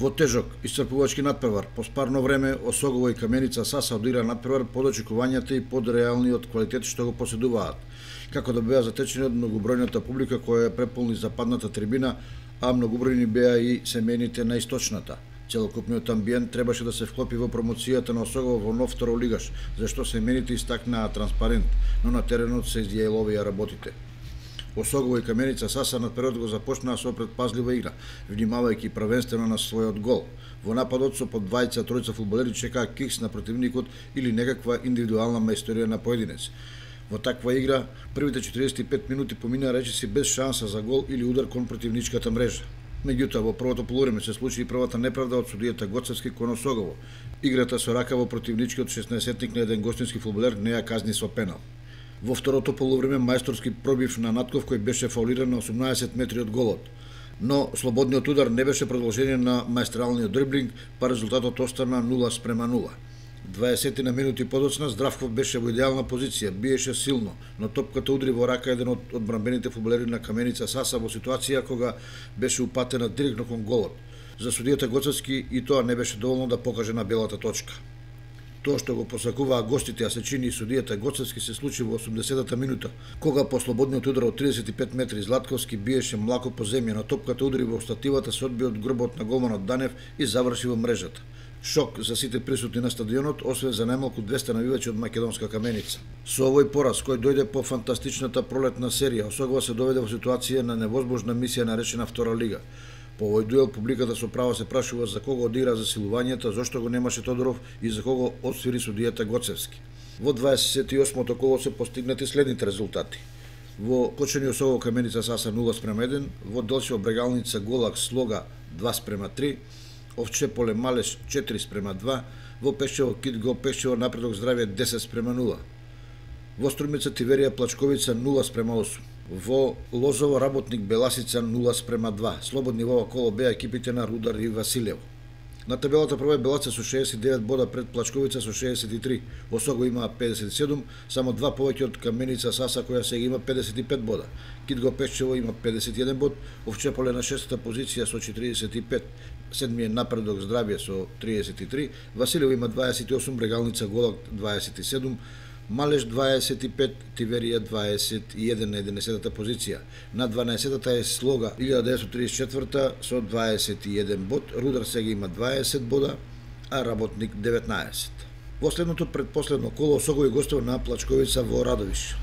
Во тежок, исцрпувачки натпревар, по спарно време Осогово и Каменица Саса одигра натпревар под очекувањата и под реалниот квалитет што го поседуваат. Како да беа затечени од многобројната публика која преполни западната трибина, а многобројни беа и семејните на источната. Целокупниот амбиент требаше да се вклопи во промоцијата на Осогово во нов второлигаш, зашто семејните истакнаа транспарент, но на теренот се изјајловија работите. Осогово и Каменица Саса на период го започнаа со предпазлива игра, внимавајќи првенствено на својот гол. Во нападот со по двајца-тројца фудбалери чекаа кикс на противникот или некаква индивидуална мајсторија на поединец. Во таква игра, првите 45 минути поминаа речиси без шанса за гол или удар кон противничката мрежа. Меѓутоа, во првото полувреме се случи и првата неправда од судијата Гоцевски кон Осогово. Играта со рака во противничкиот 16-тник на еден гостински фудбалер не ја казни со пенал. Во второто полувреме мајсторски пробив на Натков кој беше фаулиран на 18 метри од голот. Но слободниот удар не беше продолжение на маестралниот дриблинг, па резултатот остана 0:0. 20 на минути подоцна Здравков беше во идеална позиција, биеше силно, но топката удри во рака еден од одбранбените фудбалери на Каменица Саса во ситуација кога беше упатена директно кон голот. За судијата Гоцевски и тоа не беше доволно да покаже на белата точка. Тоа што го посакуваа гостите, а се чини и судијата Гоцевски, се случи во 80-та минута, кога по слободниот удар од 35 метри Златковски биеше млако по земја, но топката удри во стативата, се одби од грбот на голманот Данев и заврши во мрежата. Шок за сите присутни на стадионот, освен за најмалку 200 навивачи од македонска Каменица. Со овој пораз, кој дојде по фантастичната пролетна серија, Осогово се доведе во ситуација на невозможна мисија наречена Втора лига. По овој дуел публиката со право се прашува за кого одигра засилувањето, зошто го немаше Тодоров и за кого одсвири судијата Гоцевски. Во 28-то коло се постигнати следните резултати. Во Кочани Осогово Каменица Саса 0:1, во Делчево Брегалница Голак Слога 2:3, Овче Поле Малеш 4:2, во Пешчево Китго Пешчево Напредок Здравје 10:0. Во Струмица Тиверија Плачковица 0:8. Во Лозово Работник Беласица 0:2. Слободни во ова коло беа екипите на Рудар и Василево. На табелата прва е Белаца со 69 бода пред Плачковица со 63. Осогово има 57, само два повеќе од Каменица Саса која сега има 55 бода. Китго Пешчево има 51 бод, Овчеполе на 6-та позиција со 45. Седми е Напредок Здравје со 33, Василево има 28, Брегалница Голак 27, Малеш 25, Тиверија 21 на 11-та позиција. На 12-та е Слога 1934 со 21 бод, Рудар сега има 20 бода, а Работник 19. Во следното предпоследно коло Осогово гостува на Плачковица во Радовиш.